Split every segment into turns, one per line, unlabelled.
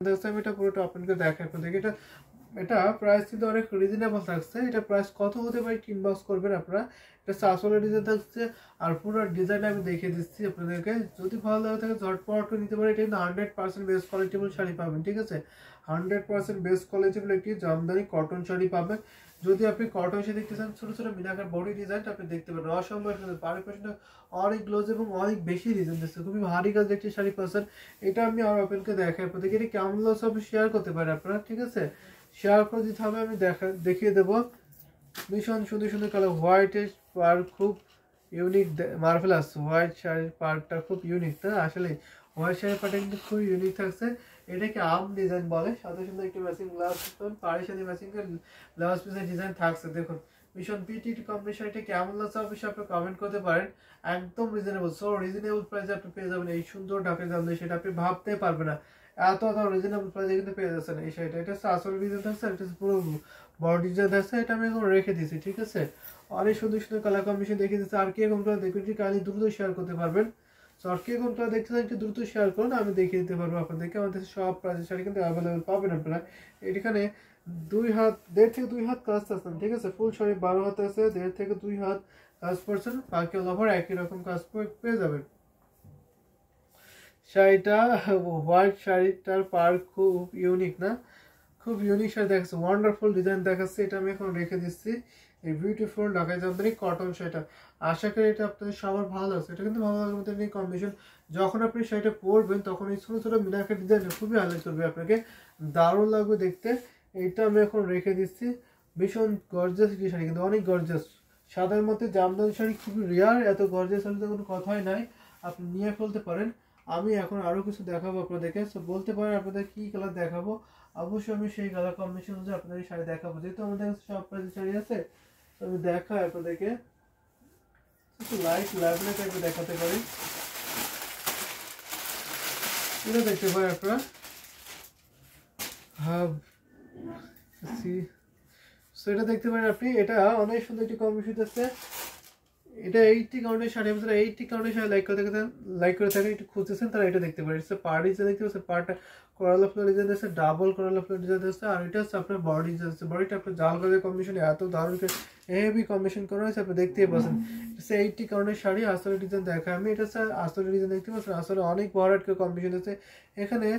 দেখতে আমি এটা পুরোটা আপনাকে দেখাই আপনাদেরকে। এটা প্রাইস কিন্তু অনেক রিজনেবল থাকছে। এটা প্রাইস কত হতে পারে ইনবক্স করবেন আপনারা। এটা আসলে ডিজাইন থাকছে আর পুরো ডিজাইন আমি দেখিয়ে দিচ্ছি আপনাদেরকে। যদি ভালো লাগে থাকে ঝটপট নিতে পারে। এটা কিন্তু 100% বেস্ট কোয়ালিটিবল শাড়ি পাবেন, ঠিক আছে। 100% বেস্ট কোয়ালিটিবল একটি জামদানি কটন শাড়ি পাবেন। যদি আপনি কটন শাড়ি দেখতে চান, ছোট ছোট মিনাকার বডি ডিজাইনটা আপনি দেখতে পারেন। অসম্ভব সুন্দর, পারিপাশটা অনেক গ্লোজ এবং অনেক বেশি ডিজাইন দিচ্ছে। খুবই ভারী কাজ একটি শাড়ি পাচ্ছেন। এটা আমি আর আপনাকে দেখাই আপনাদেরকে। এটা কেমন লস হবে শেয়ার করতে পারেন আপনারা, ঠিক আছে। শেয়ার করে দিতে হবে, আমি দেখিয়ে দেবো। ভীষণ সুন্দর সুন্দর কালার, হোয়াইটের পার খুব ইউনিক, মার্ভেলাস। হোয়াইট শাড়ির পার্টটা খুব ইউনিক, না আসলে হোয়াইট শাড়ির পার্টটা কিন্তু খুব ইউনিক থাকছে। এটাকে আম ডিজাইন বলে। সাথে সুন্দর একটি ম্যাচিং ব্লাউজ পিস, পাড়ের সাথে ম্যাচিং ব্লাউজ পিসের ডিজাইন থাকছে। দেখুন ভীষণ পিটি কম্বিনেশন। এটা কেমন লাগছে অবশ্যই আপনি কমেন্ট করতে পারেন। একদম রিজনেবল, সো রিজনেবল প্রাইসে আপনি পেয়ে যাবেন এই সুন্দর ঢাকায় জামদানি। সেটা আপনি ভাবতে পারবেন না এত রিজনেবল প্রাইসে কিন্তু পেয়ে যাচ্ছেন এই শাড়িটা। এটা হচ্ছে আসল ডিজাইন থাকছে, এটা পুরো বড় ডিজাইন থাকছে। এটা আমি এখন রেখে দিয়েছি, ঠিক আছে। অনেক সুন্দর সুন্দর কালার কম্বিনেশন দেখিয়ে দিচ্ছি। আর কি এরকম কালার দেখবেন কালি দ্রুত শেয়ার করতে পারবেন। সো আর কি এরকম কালার দেখতে চান একটু দ্রুত শেয়ার করুন, আমি দেখিয়ে দিতে পারবো আপনাদেরকে। আমাদের সব প্রাইসের শাড়ি কিন্তু অ্যাভেলেবেল পাবেন আপনারা। এখানে 1.5 থেকে 2 হাত কাজ থাকছেন, ঠিক আছে। ফুল শাড়ি 12 হাত আছে, 1.5 থেকে 2 হাত কাজ করছেন। বাকি অল ওভার একই রকম কাজ পেয়ে যাবেন। শাড়িটা হোয়াইট শাড়িটার পার খুব ইউনিক, না খুব ইউনিক শাড়ি দেখাচ্ছে, ওয়ান্ডারফুল ডিজাইন দেখাচ্ছে। এটা আমি এখন রেখে দিচ্ছি। এই বিউটিফুল ঢাকাই জামদানি কটন শাড়িটা, আশা করি এটা আপনাদের সবার ভালো লাগছে। এটা কিন্তু ভালো লাগার মতো নেই কম্বিনেশন। যখন আপনি শাড়িটা পরবেন তখন এই ছোটো ছোটো মিনাকার ডিজাইন খুবই হাইলাইট করবে আপনাকে, দারুণ লাগবে দেখতে। এইটা আমি এখন রেখে দিচ্ছি। ভীষণ গর্জাস একটি শাড়ি, কিন্তু অনেক গর্জাস। সাদার মধ্যে জামদানি শাড়ি খুবই রেয়ার, এত গর্জাস শাড়ি তো কোনো কথাই নাই, আপনি নিয়ে ফেলতে পারেন। আমি এখন আরও কিছু দেখাবো আপনাদেরকে, সো বলতে পারেন আপনাদের কী কালার দেখাবো। অবশ্যই আমি সেই কালার কম্বিনেশন অনুযায়ী আপনাদের শাড়ি দেখাবো। যেহেতু আমাদের কাছে সব প্রাইসের শাড়ি আছে, আমি দেখাই আপনাদেরকে। একটু লাইট ল্যাভেন্ডার টাইপের দেখাতে পারি। এটা দেখতে পারেন আপনারা। হ্যাঁ, সো এটা দেখতে পারেন আপনি। এটা অনেক সুন্দর একটি কম্বিনেশন আছে। এটা 80 কাউন্টের শাড়ি, আপনারা 80 কাউন্টের শাড়ি লাইক করে থাকেন, একটু খুঁজতেছেন তারা এটা দেখতে পারেন। এটা পার্ট ডিজাইন দেখতে পাচ্ছেন, পার্টটা করালা ফ্লোর ডিজাইন আছে, ডাবল করালা ফ্লোর ডিজাইন আছে। আর এটা হচ্ছে আপনার বডি ডিজাইন আছে। বডিটা আপনার জাল কালারের কম্বিনেশন, এত দারুণ হেভি কম্বিনেশন করা হয়েছে, আপনি দেখতেই পাচ্ছেন। এটা 80 কাউন্টের শাড়ি, আসলে ডিজাইন দেখা আমি। এটা হচ্ছে আসলে ডিজাইন দেখতে পাচ্ছেন। আসলে অনেক বড় একটা কম্বিনেশন আছে এখানে।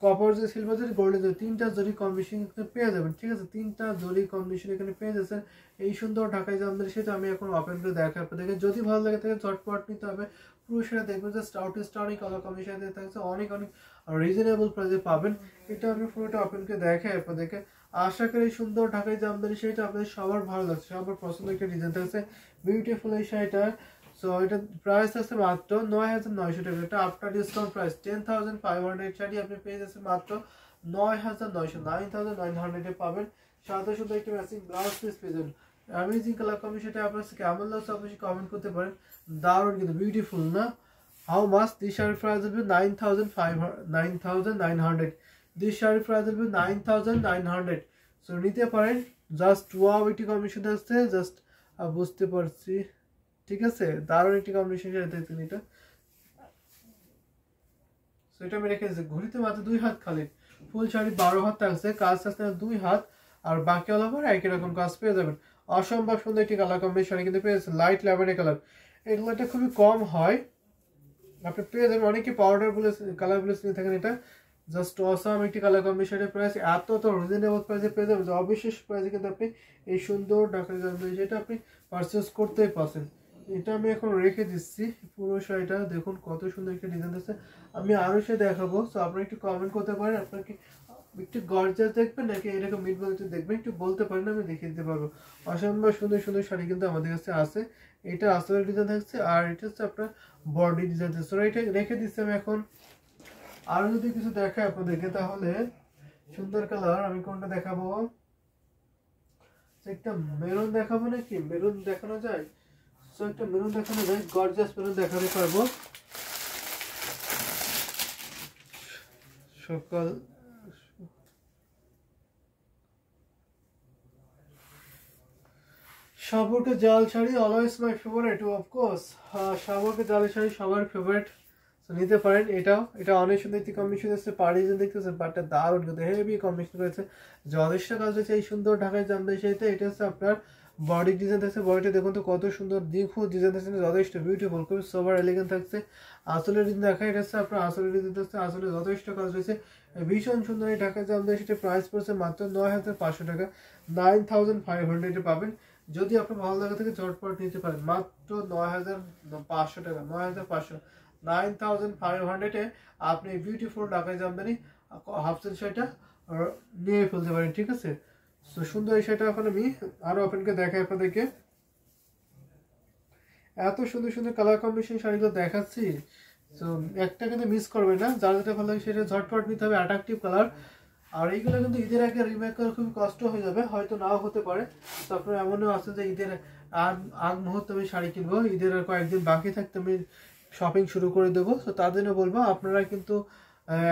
কপার যে সিলভার যে গোল্ডের যে 3টা জরি কম্বিনেশন পেয়ে যাবেন, ঠিক আছে। 3টা জরি কম্বিনেশন এখানে পেয়ে যাচ্ছেন এই সুন্দর ঢাকাই জামদানি। সেটা আমি এখন ওপেন করে দেখাই আপনাদেরকে। যদি ভালো লাগে তাহলে চটপট নিতে হবে। পুরো সেটা দেখবেন যে অনেক কালার কম্বিনেশন থাকছে, অনেক অনেক রিজনেবল প্রাইসে পাবেন। এটা আমি পুরোটা ওপেন করে দেখাই আপনাদেরকে। আশা করি সুন্দর ঢাকাই জামদানি শাড়িটা আপনাদের সবার ভালো লাগছে, সবার পছন্দের একটা ডিজাইন থাকছে, বিউটিফুল এই শাড়িটা। সো এটা প্রাইস আছে মাত্র 9,900 টাকা। এটা আফটার ডিসকাউন্ট প্রাইস 10,500 শাড়ি আপনি পেয়ে যাচ্ছেন মাত্র 9,900, 9,900 পাবেন। সাথে সাথে একটি ম্যাচিং ব্লাউজ পিস পেয়ে যাবেন। অ্যামেজিং কালার কম্বিনেশনটা আপনার কেমন লাগছে অবশ্যই কমেন্ট করতে পারেন। দারুণ কিন্তু বিউটিফুল, না? হাউ মাচ দিস শাড়ির প্রাইস হবে 9,900। দিস শাড়ির প্রাইস হবে 9,900। সো নিতে পারেন। জাস্ট ওয়াও একটি কম্বিনেশন আসছে, জাস্ট বুঝতে পারছি, ঠিক আছে। দারুণ একটি কম্বিনেশন শাড়ি দেখছেন এটা। সো এটা আমি রেখে দিচ্ছি। ঘড়িতে মাত্র 2 হাত খালি, ফুল শাড়ি 12 হাত থাকছে, কাজ থাকছে 2 হাত। আর বাকি অল ওভার একই রকম কাজ পেয়ে যাবেন। অসম্ভব সুন্দর একটি কালার কম্বিনেশন শাড়ি কিন্তু পেয়েছেন, লাইট ল্যাভেন্ডার কালার। এই কালারটা খুবই কম হয়, আপনি পেয়ে যাবেন। অনেকে পাউডার বলে কালার বলে চিনে থাকেন। এটা জাস্ট অসাম একটি কালার কম্বিনেশনের প্রাইস এত রিজনেবল প্রাইসে পেয়ে যাবেন, অবিশেষ প্রাইসে কিন্তু আপনি এই সুন্দর ঢাকাই জামদানি যেটা আপনি পারচেস করতেই পারছেন। এটা আমি এখন রেখে দিচ্ছি। পুরো শাড়িটা দেখুন কত সুন্দর একটা ডিজাইন আছে। আমি আরও সে দেখাবো, সো আপনারা একটু কমেন্ট করতে পারেন আপনাকে একটু গর্জাস দেখবেন নাকি এরকম মিড বাজেটে দেখবেন, একটু বলতে পারেন, আমি দেখিয়ে দিতে পারবো। অসম্ভব সুন্দর সুন্দর শাড়ি কিন্তু আমাদের কাছে আছে। এটা আসলে ডিজাইন থাকছে, আর এটা হচ্ছে আপনার বডি ডিজাইন থাকছে। এটা রেখে দিচ্ছি আমি এখন। আর যদি কিছু দেখায় আপনাদেরকে তাহলে সুন্দর কালার আমি কোনটা দেখাবো, একটা মেরুন দেখাবো নাকি? মেরুন দেখানো যায়? সো একটা মেরুন দেখানো যায়, গর্জাস মেরুন দেখাতে পারবো। সকাল সাবরকে জাল sari always my favourite, of course. সাবরকে জাল শাড়ি সবার ফেভারিট। তো নিতে পারেন। এটা অনেক সুন্দর একটি কম্বিনেশন আছে। পাড়ি যে দেখতেছেন পাড়টা দারুণ কিন্তু হেভি কম্বিনেশন করেছে, যথেষ্ট কাজ হয়েছে এই সুন্দর ঢাকায় জামদানি শাড়িতে। এটা হচ্ছে আপনার বডি ডিজাইন থাকছে, বডিটা দেখুন তো কত সুন্দর নিখুঁত ডিজাইন থাকছে, যথেষ্ট বিউটিফুল, খুবই সোবার এলিগেন্ট থাকছে। আসলে ডিজাইন দেখা, এটা হচ্ছে আপনার আসলে ডিজাইন থাকছে, আসলে যথেষ্ট কাজ রয়েছে, ভীষণ সুন্দর এই ঢাকায় জামদানি। সেটা প্রাইস পড়ছে মাত্র 9,500 টাকা, 9,500 পাবেন। যদি আপনার ভালো লাগে থাকে ঝটপট নিতে পারেন, মাত্র 9,500 টাকা, 9,500, 9,500 আপনি বিউটিফুল ঢাকায় জামদানি হাফ সেল শাড়িটা নিয়ে ফেলতে পারেন। ঠিক আছে, তো সুন্দর এই শাড়িটা এখন আমি আরো আপনাকে দেখাই আপনাদেরকে। এত সুন্দর সুন্দর কালার কম্বিনেশন শাড়িগুলো দেখাচ্ছি, তো একটা কিন্তু মিস করবে না। যার যেটা ভালো লাগে সেটা ঝটপট নিতে হবে, অ্যাট্রাকটিভ কালার। আর এইগুলো কিন্তু ঈদের আগে রিমেক করা খুবই কষ্ট হয়ে যাবে, হয়তো নাও হতে পারে। তো আপনার এমনও আছে যে ঈদের আগ মুহূর্তে আমি শাড়ি কিনবো, ঈদের আর কয়েকদিন বাকি থাকতে আমি শপিং শুরু করে দেবো। তো তার জন্য বলবো আপনারা কিন্তু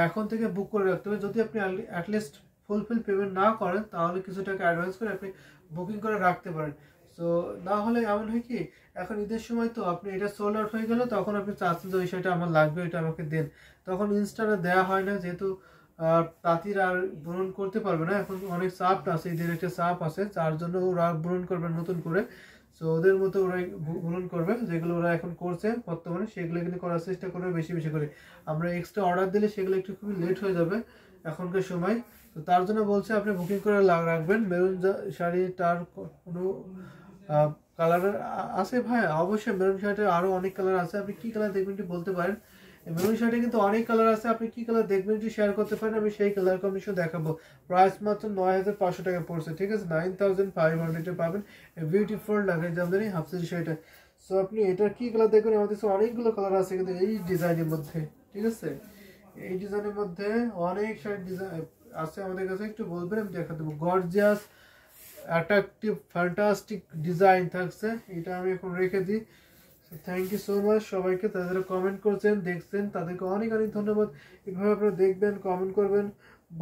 এখন থেকে বুক করে রাখতে হবে। যদি আপনি অ্যাটলিস্ট ফুলফিল পেমেন্ট না করেন তাহলে কিছু টাকা অ্যাডভান্স করে আপনি বুকিং করে রাখতে পারেন। তো না হলে এমন হয় কি, এখন ঈদের সময় তো আপনি এটা সোল্ড আউট হয়ে গেল, তখন আপনি চাচ্ছেন যে ওই শাড়িটা আমার লাগবে, এটা আমাকে দেন, তখন ইনস্টাটা দেওয়া হয় না, যেহেতু তাঁতিরা আর ব্রণ করতে পারবে না। এখন অনেক চাপ আছে, ঈদের একটা চাপ আছে, যার জন্য ওরা ব্রণ করবে নতুন করে। তো ওদের মতো ওরা ব্রণ করবে, যেগুলো ওরা এখন করছে বর্তমানে সেগুলো কিন্তু করার চেষ্টা করবে বেশি বেশি করে। আমরা এক্সট্রা অর্ডার দিলে সেগুলো একটু খুবই লেট হয়ে যাবে এখনকার সময়। তো তার জন্য বলছে আপনি বুকিং করে রাখবেন। মেরুন শাড়িটার কোনো কালারের আছে ভাই? অবশ্যই মেরুন শাড়িটার আরও অনেক কালার আছে, আপনি কী কালার দেখবেন একটু বলতে পারেন? মেরুন শাড়িতে কিন্তু অনেক কালার আছে, আপনি কি কালার দেখবেন একটু শেয়ার করতে পারেন, আমি সেই কালার কম্বিনেশন দেখাবো। প্রাইস মাত্র 9,500 টাকা পড়ছে। ঠিক আছে, 9,500 পাবেন বিউটিফুল ঢাকাই জামদানি হাফ সিল্ক শাড়িটা। সো আপনি এটার কি কালার দেখবেন, আমাদের কাছে অনেকগুলো কালার আছে কিন্তু এই ডিজাইনের মধ্যে। ঠিক আছে, এই ডিজাইনের মধ্যে অনেক শাড়ির ডিজাইন আছে আমাদের কাছে, একটু বলবেন আমি দেখা দেবো। গর্জিয়াস অ্যাট্রাকটিভ ফ্যান্টাস্টিক ডিজাইন থাকছে, এটা আমি এখন রেখে দিই। থ্যাংক ইউ সো মাচ সবাইকে, তাদের কমেন্ট করছেন দেখছেন তাদেরকে অনেক অনেক ধন্যবাদ। এভাবে আপনারা দেখবেন, কমেন্ট করবেন,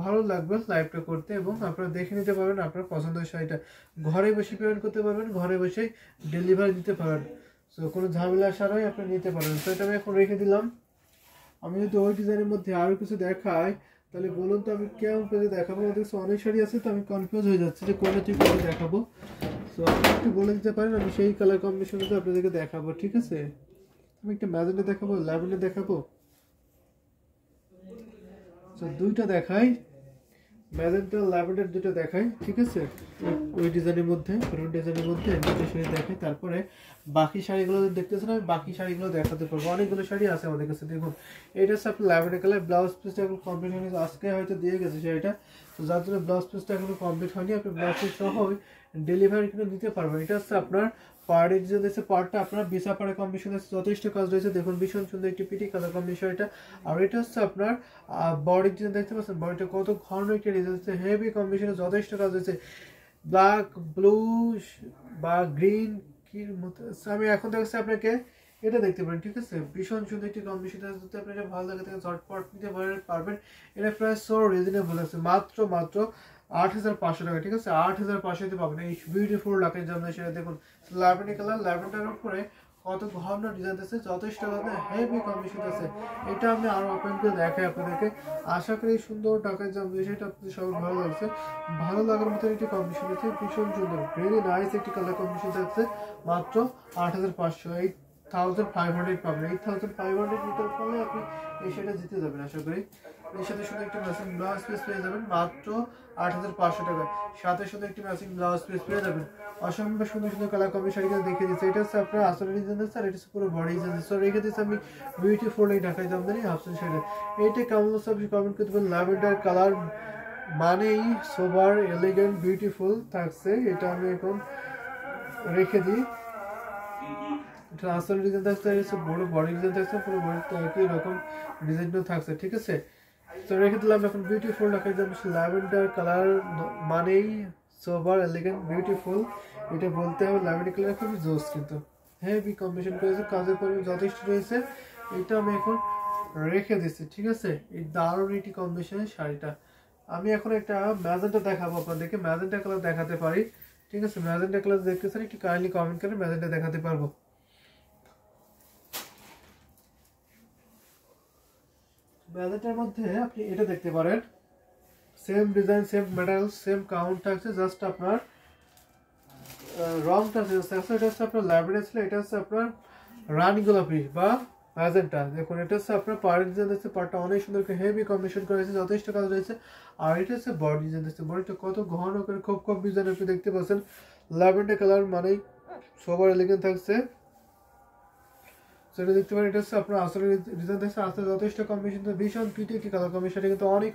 ভালো লাগবে লাইভটা করতে, এবং আপনারা দেখে নিতে পারবেন আপনার পছন্দের শাড়িটা, ঘরে বসে পেমেন্ট করতে পারবেন, ঘরে বসেই ডেলিভারি দিতে পারবেন। সো কোনো ঝামেলা ছাড়াই আপনি নিতে পারবেন। তো এটা আমি এখন রেখে দিলাম। আমি যদি ওই ডিজাইনের মধ্যে আরও কিছু দেখাই তাহলে বলুন তো আমি কেমন পেজে দেখাবো। ওদের অনেক শাড়ি আছে, তো আমি কনফিউজ হয়ে যাচ্ছি যে কোনটা ঠিক করে দেখাবো। সো আপনি একটু বলে দিতে পারেন, আমি সেই কালার কম্বিনেশনটা আপনাদেরকে দেখাবো। ঠিক আছে, আমি একটা ম্যাজেন্ডা দেখাবো, ল্যাভেন্ডার দেখাবো। সো দুইটা দেখাই, ম্যাজেন্টা ল্যাভেন্ডার দুটো দেখাই। ঠিক আছে, ওই ডিজাইনের মধ্যে, মেরুন ডিজাইনের মধ্যে দুটো শাড়ি দেখাই, তারপরে বাকি শাড়িগুলো দেখতেছেন আমি বাকি শাড়িগুলো দেখাতে পারবো। অনেকগুলো শাড়ি আছে আমাদের কাছে। দেখুন এটা হচ্ছে আপনার ল্যাভেন্ডার কালার, ব্লাউজ পিসটা এখন কমপ্লিট হয়নি, আজকে হয়তো দিয়ে গেছে শাড়িটা। তো যার জন্য ব্লাউজ পিসটা এখনো কমপ্লিট হয়নি, আপনি ব্লাউজ পিস সহ ডেলিভারি কিন্তু নিতে পারবেন। এটা হচ্ছে আপনার পাড়ের যে দিয়েছে, পাড়টা আপনার বিছা পাড়ে কম্বিনেশন আছে, যথেষ্ট কাজ রয়েছে। দেখুন ভীষণ সুন্দর একটি পিটি কালার কম্বিনেশন এটা। আর এটা হচ্ছে আপনার বডির যে দেখতে পাচ্ছেন, বডিটা কত ঘন একটা ডিজাইন হচ্ছে, হেভি কম্বিনেশনে যথেষ্ট কাজ রয়েছে। ব্ল্যাক, ব্লু বা গ্রিন কি মতো আমি এখন দেখছি আপনাকে এটা দেখতে পারেন। ঠিক আছে, ভীষণ সুন্দর একটি কম্বিনেশন আছে, যদি আপনার এটা ভালো লাগে তাহলে ঝটপট নিতে পারবেন। এটা প্রায় সো রিজনেবল আছে, মাত্র 8,500 টাকা। ঠিক আছে, 8,500 পাবেন এই বিউটিফুল ঢাকাই জামদানি শাড়ি। দেখুন ল্যাভেন্ডার কালার, ল্যাভেন্ডারের উপরে কত ঘন ডিজাইন আছে, যথেষ্ট হেভি কম্বিনেশন আছে। এটা আমি আরো ওপেন করে দেখাই আপনাদেরকে। আশা করি সুন্দর ঢাকাই জামদানি শাড়িটা আপনাদের সবার ভালো লাগছে, ভালো লাগার মতো একটি কম্বিনেশন আছে, ভীষণ সুন্দর ভেরি নাইস একটি কালার কম্বিনেশন থাকছে। মাত্র 8,500, 8,500 পাবেন। 8,500 নিতে পারলে আপনি এই শাড়িটা জিতে যাবেন আশা করি। এর সাথে শুধু একটি ম্যাচিং ব্লাউজ পিস পেয়ে যাবেন মাত্র 8,500 টাকা, সাথে শুধু একটি ম্যাচিং ব্লাউজ পিস পেয়ে যাবেন। অসম্ভব সুন্দর সুন্দর কালার কম্বিনেশন শাড়িগুলো দেখিয়ে দিচ্ছে। এটা হচ্ছে আপনার আসলে ডিজাইন আছে, আর এটা হচ্ছে পুরো বডি ডিজাইন। সো রেখে দিচ্ছি আমি বিউটিফুল এই ঢাকাই জামদানি হাফ সিল্ক শাড়ি। এইটা কেমন আপনি কমেন্ট করতে পারেন। ল্যাভেন্ডার কালার মানেই সোবার এলিগেন্ট বিউটিফুল থাকছে, এটা আমি এখন রেখে দিই। এটা আসল ডিজাইন থাকছে, বড় বডি ডিজাইন থাকছে, পুরো বডিতে একই রকম ডিজাইনটাও থাকছে। ঠিক আছে, তো রেখে দিলাম এখন বিউটিফুল ঢাকাই জামদানি ল্যাভেন্ডার কালার মানেই সোবার এলিগেন্ট বিউটিফুল, এটা বলতে হবে। ল্যাভেন্ডার কালার খুবই জোস, কিন্তু হেভি কম্বিনেশন করেছে, কাজের পরিমাণ যথেষ্ট রয়েছে। এটা আমি এখন রেখে দিচ্ছি। ঠিক আছে, এই দারুণ একটি কম্বিনেশনের শাড়িটা। আমি এখন একটা ম্যাজেন্টা দেখাবো আপনাদেরকে, ম্যাজেন্টা কালার দেখাতে পারি। ঠিক আছে, ম্যাজেন্টা কালার দেখতেছেন একটু কাইন্ডলি কমেন্ট করে, ম্যাজেন্টা দেখাতে পারবো। ম্যাজেন্টার মধ্যে আপনি এটা দেখতে পারেন, same design, same metal, same count থাকছে, জাস্ট আপনার রংটা চেঞ্জ থাকছে। এটা হচ্ছে আপনার ল্যাভেন্ডার ছিল, এটা হচ্ছে আপনার রানী গোলাপি বা ম্যাজেন্টা। দেখুন এটা হচ্ছে আপনার পাড়ের ডিজাইন দিচ্ছে, পাড়টা অনেক সুন্দর করে হেভি কম্বিনেশন করা হয়েছে, যথেষ্ট কাজ রয়েছে। আর এটা হচ্ছে বডি ডিজাইন দিচ্ছে, বডিটা কত ঘন করে খুব কম ডিজাইন আপনি দেখতে পাচ্ছেন। ল্যাভেন্ডার কালার মানেই সবার এলিগেন্ট থাকছে, সেটা দেখতে পারেন। এটা হচ্ছে আপনার আসলে ডিজাইন থাকছে, আসলে যথেষ্ট কম্বিনেশন, ভীষণ পিটি একটি কালার কম্বিনেশন, কিন্তু অনেক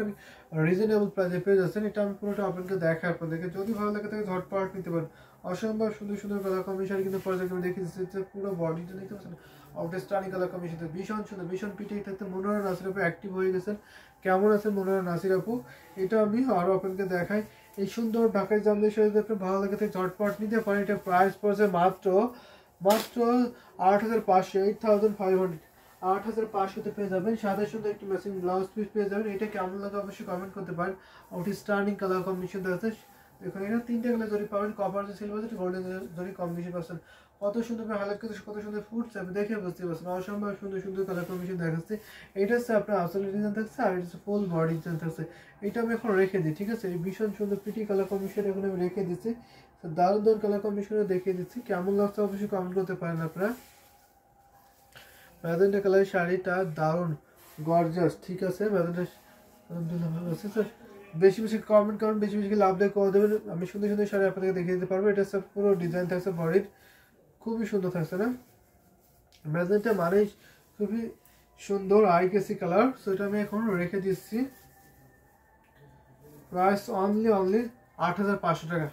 রিজনেবল প্রাইসে পেয়ে যাচ্ছেন। এটা আমি পুরোটা আপনাকে দেখাই, আপনাদেরকে যদি ভালো লাগে তাকে ঝটপট নিতে পারেন। অসম্ভব সুন্দর সুন্দর কালার কম্বিনেশন কিন্তু পর্যায়ে আমি দেখে দিচ্ছি, পুরো বডিটা দেখতে পাচ্ছেন আউটস্ট্যান্ডিং কালার কম্বিনেশন, ভীষণ সুন্দর, ভীষণ পিটি থাকতে। মনোহর নাসির আপু অ্যাক্টিভ হয়ে গেছেন, কেমন আছেন মনোহর নাসির আপু? এটা আমি আরও আপনাকে দেখাই। এই সুন্দর ঢাকায় জামদানি শাড়ি যদি আপনার ভালো লাগে তাকে ঝটপট নিতে পারেন। এটা প্রাইস পড়ছে মাত্র 8,500, 8,500, 8,500 পেয়ে যাবেন। সাথে সুন্দর একটি ম্যাচিং ব্লাউজ পিস পেয়ে যাবেন। এটা কেমন লাগে অবশ্যই কমেন্ট করতে পারেন। আউটস্ট্যান্ডিং কালার কম্বিনেশন আছে, দেখুন এটা 3টে কালার জরি পাবেন, কপার সিলভার গোল্ডেন জরি কম্বিনেশন পাচ্ছেন। কত সুন্দর করে হাইলাইট করতে, কত সুন্দর ফুটছে, আপনি দেখে বুঝতে পারছেন। অসম্ভব সুন্দর সুন্দর কালার কম্বিনেশন দেখাচ্ছে। এটা হচ্ছে আপনার আসলে ডিজাইন থাকছে, আর এটা হচ্ছে ফুল বডি ডিজাইন থাকছে। এটা আমি এখন রেখে দিই, ঠিক আছে? এই ভীষণ সুন্দর পিটি কালার কম্বিনেশন এখন আমি রেখে দিচ্ছি। দারুণ দারুণ কালার কম্বিনেশন দেখিয়ে দিচ্ছি, কেমন লাগছে অবশ্যই কমেন্ট করতে পারেন আপনারা। ম্যাজেন্টা কালারের শাড়িটা দারুণ গর্জাস, ঠিক আছে? ম্যাজেন্টা আলহামদুলিল্লাহ ভালো আছে স্যার। বেশি বেশি কমেন্ট করুন, বেশি বেশি লাভ দিয়ে করে দেবেন, আমি সুন্দর সুন্দর শাড়ি আপনাদেরকে দেখিয়ে দিতে পারবো। এটা সব পুরো ডিজাইন থাকছে বডির, খুবই সুন্দর থাকছে না? ম্যাজেন্টা মানে খুবই সুন্দর আইকেসি কালার। সো এটা আমি এখন রেখে দিচ্ছি। প্রাইস অনলি 8,500 টাকা,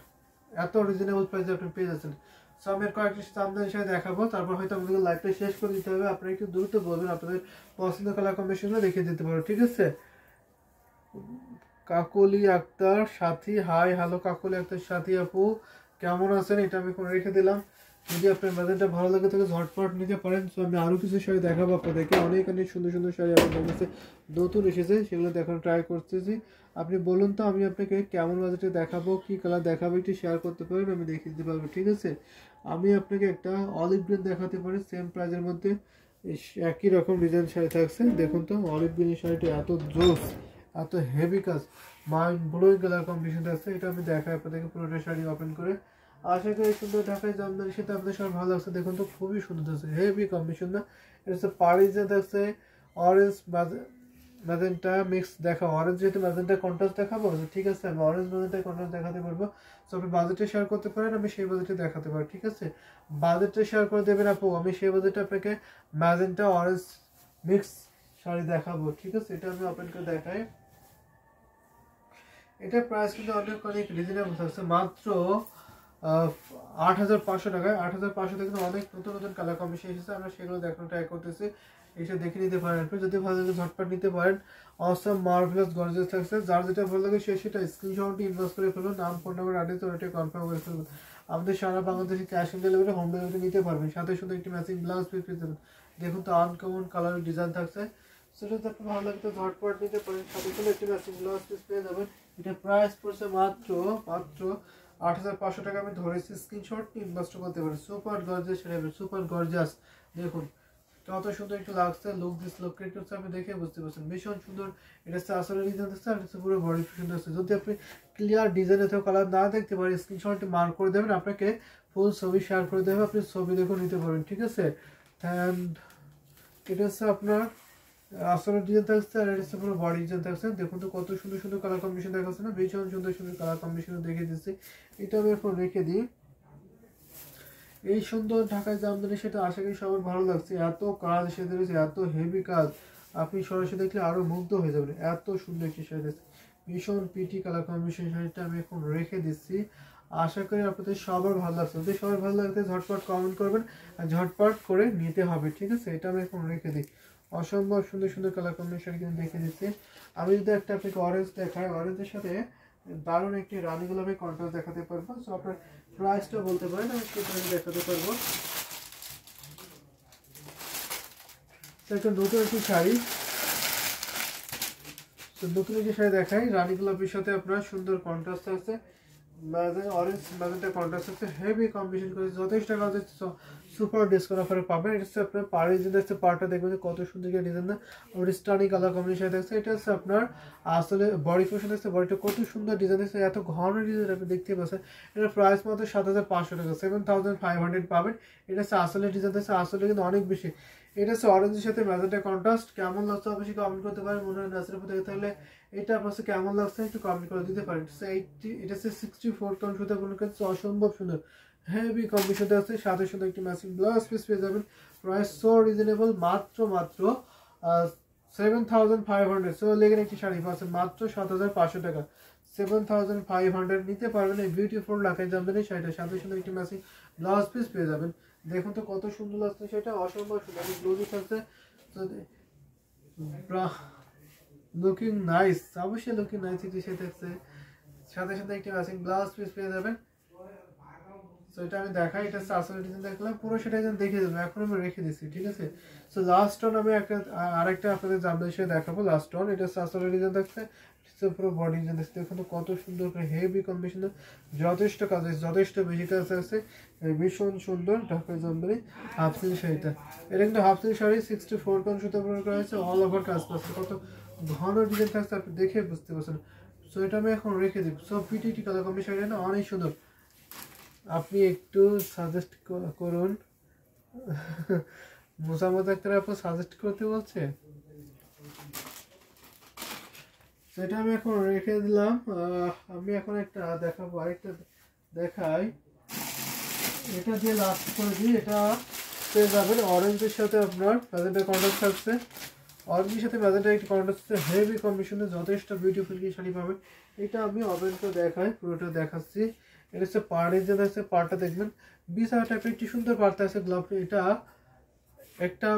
এত রিজনেবল প্রাইসে আপনি পেয়ে যাচ্ছেন। সো আমি কয়েকটি জামদানি শাড়ি দেখাবো, তারপর হয়তো আমাদের লাইভটা শেষ করে দিতে হবে। আপনারা একটু দ্রুত বলবেন, আপনাদের পছন্দের কালার কম্বিনেশনগুলো দেখিয়ে দিতে পারবো, ঠিক আছে? কাকলি আক্তার সাথী, হাই হ্যালো কাকলি আক্তার সাথী আপু, কেমন আছেন? এটা আমি এখন রেখে দিলাম। যদি আপনার বাজারটা ভালো লাগে তাহলে ঝটপট নিতে পারেন। সো আমি আরও কিছু শাড়ি দেখাবো আপনাদেরকে, অনেক অনেক সুন্দর সুন্দর শাড়ি আপনাদের কাছে নতুন এসেছে, সেগুলো দেখানো ট্রাই করতেছি। আপনি বলুন তো আমি আপনাকে কেমন বাজেটে দেখাবো, কি কালার দেখাবো, একটু শেয়ার করতে পারেন, আমি দেখিয়ে দিতে পারবো, ঠিক আছে? আমি আপনাকে একটা অলিভ গ্রিন দেখাতে পারি, সেম প্রাইজের মধ্যে একই রকম ডিজাইন শাড়ি থাকছে। দেখুন তো অলিভ গ্রিনের শাড়িটা এত জোস, এত হেভি কাজ, মাইন্ড ব্লোয়িং কালার কম্বিনেশন আছে। এটা আমি দেখাই আপনাদেরকে পুরোটা শাড়ি ওপেন করে। আশা করি সুন্দর ঢাকায় জামদানি সেটা আপনাদের সবার ভালো লাগছে। দেখুন তো খুবই সুন্দর আছে, হেভি কম্বিনেশন না? এটা হচ্ছে পারিজে থাকছে অরেঞ্জ ম্যাজেন্টা মিক্স। দেখা অরেঞ্জ যেহেতু ম্যাজেন্টা কন্ট্রাস্ট দেখাবো, ঠিক আছে? আমি অরেঞ্জ ম্যাজেন্টা কন্ট্রাস্ট দেখাতে পারবো। সো আপনি বাজেটে শেয়ার করতে পারেন, আমি সেই বাজেটে দেখাতে পারি, ঠিক আছে? বাজেটে শেয়ার করে দেবেন আপু, আমি সেই বাজেটে আপনাকে ম্যাজেন্টা অরেঞ্জ মিক্স শাড়ি দেখাবো, ঠিক আছে? এটা আমি ওপেন করে দেখাই। এটার প্রাইস কিন্তু অনেক অনেক রিজনেবল থাকছে, মাত্র 8,500 টাকায়। 8,500 থেকে অনেক নতুন নতুন কালার কম্বিনেশন এসেছে, আমরা সেগুলো দেখানো ট্রাই করতেছি। এসে দেখে নিতে পারেন আপনি, যদি ভালো লাগে ঝটপট নিতে পারেন। অসম মার্ভেলাস গর্জিয়াস থাকছে, যার যেটা ভালো লাগে সেটা স্ক্রিনশট ইনবক্স করে ফেলুন, নাম ফোন নাম্বার অ্যাড্রেস ওটা কনফার্ম করে ফেলুন। আমাদের সারা বাংলাদেশে cash on delivery, home delivery নিতে পারবেন। সাথে সাথে একটি ম্যাচিং ব্লাউজ পিস পেয়ে যাবেন। দেখুন তো আনকমন কালার ডিজাইন থাকছে, সেটা যদি আপনার ভালো লাগে তো ঝটপট নিতে পারেন। সাথে সাথে একটি ম্যাচিং ব্লাউজ পিস পেয়ে যাবেন। এটা প্রাইস পড়ছে মাত্র 8,500 টাকা। আমি ধরেছি, স্ক্রিনশট ইনবক্স করতে পারেন। Super gorgeous sari, super gorgeous. দেখুন কত সুন্দর একটু লাগছে, লুক দিস লুক একটু আমি দেখে বুঝতে পারছেন, ভীষণ সুন্দর। এটা হচ্ছে আসলে ডিজাইন হচ্ছে, আর হচ্ছে পুরো বডি সুন্দর আছে। যদি আপনি ক্লিয়ার ডিজাইনে তো কালার না দেখতে পারেন, স্ক্রিনশট মার্ক করে দেবেন, আপনাকে ফুল ছবি শেয়ার করে দেবে, আপনি ছবি দেখে নিতে পারেন, ঠিক আছে? অ্যান্ড এটা হচ্ছে আপনার আসলে ডিজাইন থাকছে, আর এটা হচ্ছে পুরো বডি ডিজাইন থাকছে। দেখুন তো কত সুন্দর সুন্দর কালার কম্বিনেশন দেখাচ্ছে না? ভীষণ সুন্দর সুন্দর কালার কম্বিনেশন দেখে দিচ্ছি। এটা আমি এখন রেখে দিই। এই সুন্দর ঢাকায় জামদানি সেটা আশা করি সবার ভালো লাগছে। এত কাজ এসে রয়েছে, এত হেভি কাজ, আপনি সরাসরি দেখলে আরো মুগ্ধ হয়ে যাবেন। এত সুন্দর একটি শাড়ি, ভীষণ পিটি কালার কম্বিনেশন শাড়িটা আমি এখন রেখে দিচ্ছি। আশা করি আপনাদের সবার ভালো লাগছে। যদি সবার ভালো লাগতে ঝটপট কমেন্ট করবেন, আর ঝটপট করে নিতে হবে, ঠিক আছে? এটা আমি এখন রেখে দিই। অসম্ভব সুন্দর সুন্দর কালার কম্বিনেশন কিন্তু দেখে দিচ্ছি। আমি যদি একটা আপনাকে অরেঞ্জ দেখাই, অরেঞ্জের সাথে দারুণ একটি রানী গোলাপি কন্ট্রাস্ট দেখাতে পারবো। সো আপনার প্রাইসটা বলতে পারেন, আমি সেটা দেখাতে পারবো। একটা নতুন একটি শাড়ি, তো নতুন একটি শাড়ি দেখাই, রানী গোলাপির সাথে আপনার সুন্দর কন্ট্রাস্ট আছে। অরেঞ্জ ম্যাজেন্টা কন্ট্রাস্ট হচ্ছে হেভি কম্বিনেশন করে যথেষ্ট কাজ হচ্ছে সুপার ডিসকাউন্ট অফারে পাবেন। এটা হচ্ছে আপনার পাড়ি যেটা হচ্ছে পাড়টা দেখবেন যে কত সুন্দর করে ডিজাইন না ওর স্টার্নিং কালার কম্বিনেশন থাকছে। এটা হচ্ছে আপনার আসলে বডি পোর্শন থাকছে, বডিটা কত সুন্দর ডিজাইন থাকছে, এত ঘন ডিজাইন আপনি দেখতে পাচ্ছেন। এটার প্রাইস মাত্র 7500 টাকা, 7500 পাবেন। এটা হচ্ছে আসলে ডিজাইন থাকছে, আসলে কিন্তু অনেক বেশি। এটা হচ্ছে অরেঞ্জের সাথে ম্যাজেন্টা কন্ট্রাস্ট। কেমন লাগছে অবশ্যই কমেন্ট করতে পারেন। মনে হয় নাচের উপর দেখে থাকলে এটা আপনার কেমন লাগছে একটু কমেন্ট করে দিতে পারেন। এটা হচ্ছে 64 কাউন্ট সুতা কোনো কাছে অসম্ভব সুন্দর হেভি কম্বিনেশন আছে, সাথে সুন্দর একটি ম্যাচিং ব্লাউজ পিস পেয়ে যাবেন। প্রাইস সো রিজনেবল, মাত্র 7500। সো লেগেন একটি শাড়ি পাচ্ছেন মাত্র 7500 টাকা, 7500 নিতে পারবেন। এই বিউটিফুল ঢাকায় জামদানি শাড়িটা, সাথে সুন্দর একটি ম্যাচিং ব্লাউজ পিস পেয়ে যাবেন। দেখুন তো কত সুন্দর লাগছে, সেটা অসম্ভব সুন্দর ব্লাউজ আছে। লুকিং নাইস, অবশ্যই লুকিং নাইস একটি সেট আছে, সাথে সাথে একটি ম্যাচিং ব্লাউজ পিস পেয়ে যাবেন। সো এটা আমি দেখাই, এটা আসলে ডিজাইন দেখলাম পুরো সেটা দেখিয়ে দেবো, এখন আমি রেখে দিচ্ছি, ঠিক আছে। সো লাস্ট অন আমি আরেকটা আপনাদের জামদানি শাড়ি দেখাবো। লাস্ট অন এটা আসলে ডিজাইন থাকছে, পুরো বডি ডিজাইন দেখতে দেখুন তো কত সুন্দর করে হেভি কম্বিনেশন, যথেষ্ট কাজ আছে, যথেষ্ট বেশি কাজ আছে, ভীষণ সুন্দর ঢাকায় জামদানি হাফ সিল্ক শাড়িটা। এটা কিন্তু হাফ সিল্ক শাড়ি 64 কাউন্ট সুতা ব্যবহার করা হয়েছে, অল ওভার কাজ পাচ্ছে, কত ঘন ডিজাইন থাকছে আপনি দেখে বুঝতে পারছেন। সো এটা আমি এখন রেখে দিব। সো পিটিটি কালার কম্বিনেশন শাড়িটা অনেক সুন্দর, আপনি একটু সাজেস্ট করুন। মোসাম্মদ আক্তার আপু সাজেস্ট করতে বলছে, সেটা আমি এখন রেখে দিলাম। আমি এখন একটা দেখাবো, আরেকটা দেখাই, এটা দিয়ে লাস্ট করে দিই। এটা পেয়ে যাবেন অরেঞ্জের সাথে আপনার ম্যাজেন্টা কন্ট্রাস্ট থাকছে, অরেঞ্জের সাথে ম্যাজেন্টা একটি কন্ট্রাস্ট হচ্ছে হেভি কম্বিনেশনে যথেষ্ট বিউটিফুল কি শাড়ি পাবেন। এটা আমি অরেঞ্জটা দেখাই, পুরোটা দেখাচ্ছি। এটা হচ্ছে পাড়ের যে আছে, পাড়টা দেখবেন বিশাল টাইপের একটি সুন্দর পাড়টা আছে গ্লাভ। এটা একটা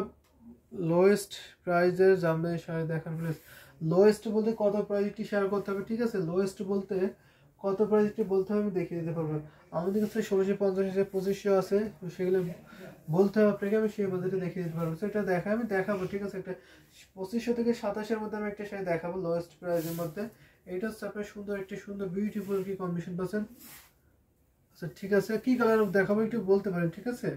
লোয়েস্ট প্রাইজের জামদানি শাড়ি দেখান প্লিজ। লোয়েস্ট বলতে কত প্রাইস একটি শেয়ার করতে হবে, ঠিক আছে। লোয়েস্ট বলতে কত প্রাইস একটি বলতে হবে, আমি দেখিয়ে দিতে পারবো। আমাদের কাছে 1650 আছে, 2500 আছে, সেগুলো বলতে হবে আপনাকে, আমি সেই বাজেটে দেখিয়ে দিতে পারবো। সেটা আমি দেখাবো, ঠিক আছে। একটা 2500 থেকে 2700-এর মধ্যে আমি একটা শাড়ি দেখাবো লোয়েস্ট প্রাইসের মধ্যে। এটা হচ্ছে আপনার সুন্দর একটি সুন্দর বিউটিফুল কি কম্বিনেশন পাচ্ছেন। আচ্ছা ঠিক আছে, কি কালার দেখাবো একটু বলতে পারেন, ঠিক আছে।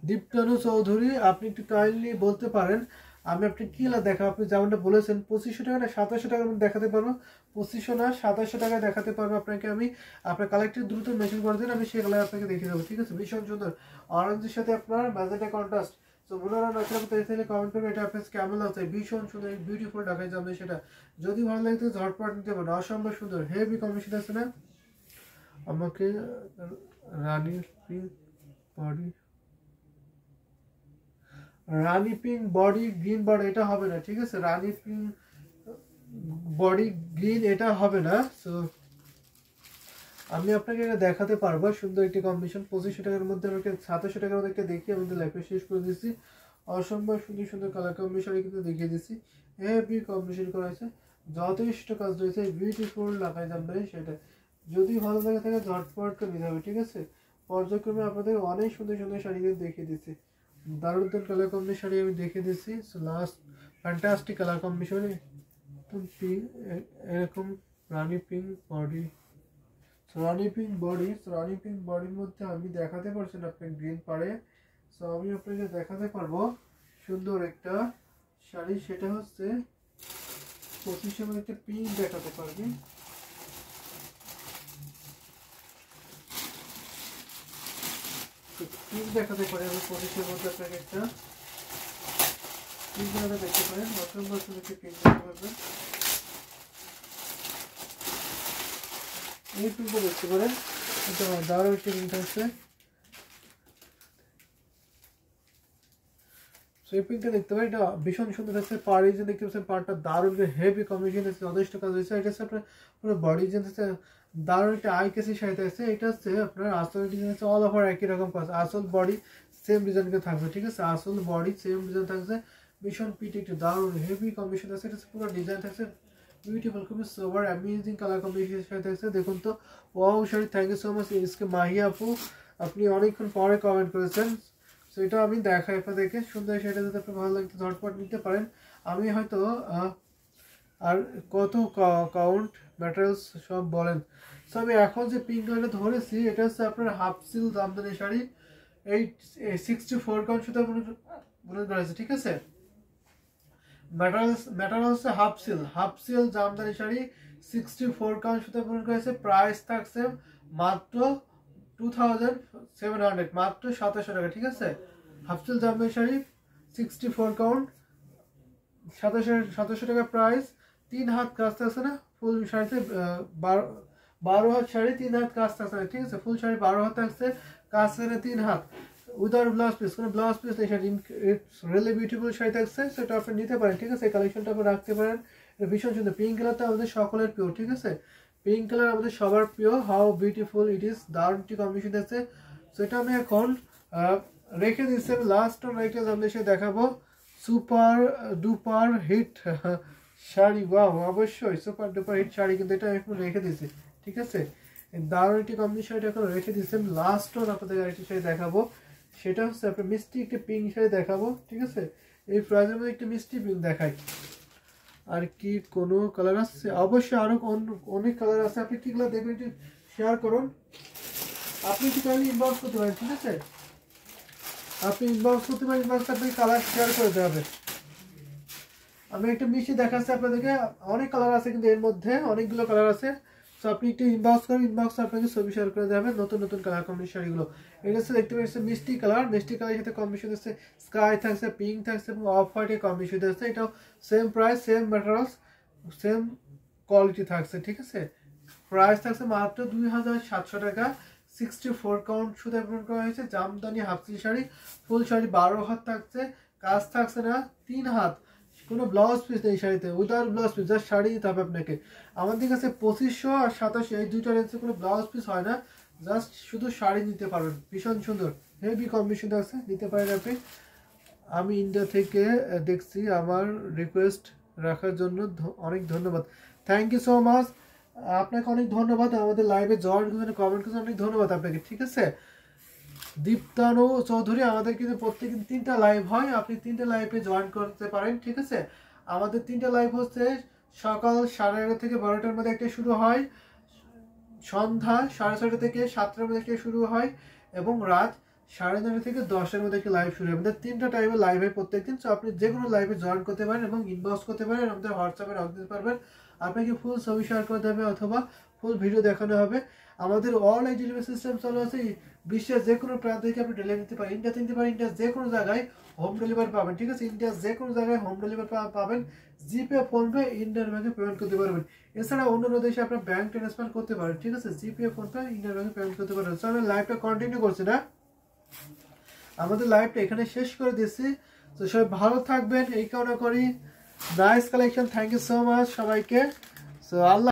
দীপ্তানু চৌধুরী, আপনি একটু কাইন্ডলি বলতে পারেন আমি আপনি কি কালার দেখাবো। আপনি যেমনটা বলেছেন 2500 টাকা না 2700 টাকার মধ্যে দেখাতে পারবো, 2500 না 2700 টাকায় দেখাতে পারবো আপনাকে আমি। আপনার কালারটি দ্রুত মেনশন করে দিন, আমি সেই কালার আপনাকে দেখিয়ে দেবো, ঠিক আছে। ভীষণ সুন্দর অরেঞ্জের সাথে আপনার ম্যাজেন্টা কন্ট্রাস্ট। তো বোনারা নাচের মতো এসে কমেন্ট করবে এটা আপনার কেমন লাগছে। ভীষণ সুন্দর বিউটিফুল ঢাকায় যাবে সেটা, যদি ভালো লাগে তো ঝটপট নিতে পারেন। অসম্ভব সুন্দর হেভি কম্বিনেশন আছে না। আমাকে রানী পিঙ্ক বডি, রানী পিঙ্ক বডি গ্রিন বডি এটা হবে না, ঠিক আছে। রানী পিঙ্ক বডি গ্রিন এটা হবে না। সো আমি আপনাকে এটা দেখাতে পারবো সুন্দর একটি কম্বিনেশন 2500 টাকার মধ্যে, আমাকে 2700 টাকার মধ্যে একটা দেখিয়ে আমাদের লাইফে শেষ করে দিচ্ছি। অসম্ভব সুন্দর সুন্দর কালার কম্বিনেশন কিন্তু দেখিয়ে দিচ্ছি, হেভি কম্বিনেশন করা হয়েছে, যথেষ্ট কাজ রয়েছে, বিউটিফুল লাগাই জামদানি সেটা। যদি ভালো লাগে থাকে ঝটপট করে নিতে হবে, ঠিক আছে। পর্যায়ক্রমে আপনাদের অনেক সুন্দর সুন্দর শাড়ি কিন্তু দেখিয়ে দিচ্ছি, দারুণ দারুণ কালার কম্বিনেশন শাড়ি আমি দেখিয়ে দিচ্ছি। So last fantastic colour combination এরকম রানী পিঙ্ক বডি, রানী পিঙ্ক বডি, রানী পিঙ্ক বডির মধ্যে আমি দেখাতে পারছি না আপনাকে গ্রিন পাড়ে। সো আমি আপনাকে দেখাতে পারবো সুন্দর একটা শাড়ি, সেটা হচ্ছে 2500 মধ্যে একটা পিঙ্ক দেখাতে পারবি, পিঙ্ক দেখাতে পারি আমি 2500 মধ্যে আপনাকে একটা পিঙ্ক দেখাতে দেখতে পারেন। অসম্ভব সুন্দর একটা পিঙ্ক দেখতে পারবেন, এই পিঙ্কটা দেখতে পারেন, এটা দারুণ একটি পিঙ্ক আছে। সেই পিঙ্কটা দেখতে পারেন, এটা ভীষণ সুন্দর আছে। পাড়ি যে দেখতে পাচ্ছেন পাড়টা দারুণ হেভি কম্বিনেশন আছে, যথেষ্ট কাজ হয়েছে। এটা হচ্ছে আপনার পুরো বডি যে দারুণ একটা আই কেসি শাড়িতে আছে। এটা হচ্ছে আপনার আসল ডিজাইন আছে, অল ওভার একই রকম কাজ, আসল বডি সেম ডিজাইনকে থাকবে, ঠিক আছে। আসল বডি সেম ডিজাইন থাকছে, ভীষণ পিটি একটা দারুণ হেভি কম্বিনেশন আছে। এটা পুরো ডিজাইন থাকছে বিউটিফুল, খুবই sober amazing colour combination sari থাকছে। দেখুন তো wow sari, thank you so much SK Mahiya আপু, আপনি অনেকক্ষণ পরে কমেন্ট করেছেন। সো এটা আমি দেখাই আপনাদেরকে সুন্দর, সেটা যদি আপনার ভালো লাগতো ঝটপট নিতে পারেন। আমি হয়তো আর কত কাউন্ট ম্যাটেরিয়ালস সব বলেন। সো আমি এখন যে পিঙ্ক কালারটা ধরেছি এটা হচ্ছে আপনার হাফ সিল জামদানি শাড়ি, এই 64 কাউন্ট সুতা বুনন করা আছে, ঠিক আছে। ম্যাটেরিয়াল হচ্ছে half seal Jamdani sari, 64 count সুতা বুনন করা আছে। প্রাইস থাকছে মাত্র 2700, মাত্র 2700 টাকা, ঠিক আছে। Half seal Jamdani sari 64 count 2700 টাকা প্রাইস। 3 হাত কাজ থাকছে না ফুল শাড়িতে, 12 হাত শাড়ি 3 হাত কাজ থাকছে না, ঠিক আছে। ফুল শাড়ি 12 হাত থাকছে, কাজ থাকছে 3 হাত, উইদাউট ব্লাউজ পিস, কোনো ব্লাউজ পিস নেই। Sari it's really beautiful sari থাকছে, সেটা আপনি নিতে পারেন, ঠিক আছে। কালেকশনটা আপনি রাখতে পারেন, এটা ভীষণ সুন্দর। পিঙ্ক কালারটা আমাদের সকলের প্রিয়, ঠিক আছে। পিঙ্ক কালার আমাদের সবার প্রিয়। হাউ বিউটিফুল ইট ইজ, দারুণ একটি কম্বিনেশন আছে। সো এটা আমি এখন রেখে দিচ্ছি। আমি লাস্ট রেখে আপনাদের সাথে দেখাবো super duper hit sari. Wow, অবশ্যই সুপার ডুপার হিট শাড়ি, কিন্তু এটা এখন রেখে দিয়েছি, ঠিক আছে। দারুণ একটি কম্বিনেশন শাড়িটা এখন রেখে দিচ্ছি। আমি লাস্ট আপনাদের আরেকটি শাড়ি দেখাবো, সেটা হচ্ছে আপনার মিষ্টি একটি পিঙ্ক শাড়ি দেখাবো, ঠিক আছে। এই প্রাইজের মধ্যে একটি মিষ্টি পিঙ্ক দেখাই। আর কি কোনো কালার আছে? অবশ্যই আরো অনেক কালার আছে। আপনি কি কালার দেখবেন একটু শেয়ার করুন। আপনি কি কাইন্ডলি ইনবক্স করতে পারেন, ঠিক আছে। আপনি ইনবক্স করতে পারেন, ইনবক্সে আপনাকে কালার শেয়ার করে দেওয়া হবে। আমি একটা মিষ্টি দেখাচ্ছি আপনাদেরকে, অনেক কালার আছে কিন্তু এর মধ্যে অনেকগুলো কালার আছে। সো আপনি একটু ইনবক্স করেন, ইনবক্সে আপনাকে ছবি শেয়ার করে দেওয়া হবে নতুন নতুন কালার কম্বিনেশন শাড়িগুলো। এটা হচ্ছে দেখতে পাচ্ছেন মিষ্টি কালার, মিষ্টি কালারের সাথে কম্বিনেশন আছে স্কাই থাকছে, পিঙ্ক থাকছে এবং অফ হোয়াইটের কম্বিনেশন আছে। এটাও same price, same materials, same quality থাকছে, ঠিক আছে। প্রাইস থাকছে মাত্র 2700 টাকা। 64 কাউন্ট সুতা ব্যবহার করা হয়েছে, জামদানি হাফ সিল শাড়ি, ফুল শাড়ি 12 হাত থাকছে, কাজ থাকছে না 3 হাত, কোনো ব্লাউজ পিস নেই শাড়িতে, without blouse piece, just sari দিতে হবে আপনাকে। আমাদের কাছে 2500 আর 2700 এই দুইটা রেঞ্জে কোনো ব্লাউজ পিস হয় না, জাস্ট শুধু শাড়ি নিতে পারবেন। ভীষণ সুন্দর হেভি কম্বিনেশন আছে, নিতে পারেন আপনি। আমি ইন্ডিয়া থেকে দেখছি, আমার রিকোয়েস্ট রাখার জন্য অনেক ধন্যবাদ। থ্যাংক ইউ সো মাচ, আপনাকে অনেক ধন্যবাদ। আমাদের লাইভে জয়েন করছেন, কমেন্ট করছেন, অনেক ধন্যবাদ আপনাকে, ঠিক আছে। দীপ্তানু চৌধুরী, আমাদের কিন্তু প্রত্যেকদিন 3টা লাইভ হয়, আপনি 3টে লাইভে জয়েন করতে পারেন, ঠিক আছে। আমাদের 3টা লাইভ হচ্ছে সকাল 11:30 থেকে 12টার মধ্যে একটা শুরু হয়, সন্ধ্যা 6:30 থেকে 7টার মধ্যে একটা শুরু হয়, এবং রাত 9:30 থেকে 10টার মধ্যে একটা লাইভ শুরু হয়। আমাদের 3টা টাইমে লাইভ হয় প্রত্যেকদিন। সো আপনি যে কোনো লাইভে জয়েন করতে পারেন এবং ইনবক্স করতে পারেন, আমাদের হোয়াটসঅ্যাপে নক দিতে পারবেন। আপনাকে ফুল ছবি শেয়ার করতে হবে অথবা ফুল ভিডিও দেখানো হবে। আমাদের অল এই ডেলিভারি সিস্টেম চালু আছে, বিশ্বের যে কোনো প্রান্ত থেকে আপনি ডেলিভারি নিতে পারেন। ইন্ডিয়াতে নিতে পারেন, ইন্ডিয়ার যে কোনো জায়গায় হোম ডেলিভারি পাবেন, ঠিক আছে। ইন্ডিয়ার যে কোনো জায়গায় হোম ডেলিভারি পাবেন। জিপে, ফোনপে, ইন্ডিয়ান ব্যাংকে পেমেন্ট করতে পারবেন। এছাড়া অন্য দেশে আপনার ব্যাংক ট্রান্সফার করতে পারেন, ঠিক আছে। জিপে, ফোনপে, ইন্ডিয়ান ব্যাংকে পেমেন্ট করতে পারেন। আমি লাইভটা কন্টিনিউ করছি না, আমাদের লাইভটা এখানে শেষ করে দিচ্ছি। তো সবাই ভালো থাকবেন এই কামনা করি। Nice collection, thank you so much সবাইকে। সো আল্লাহ।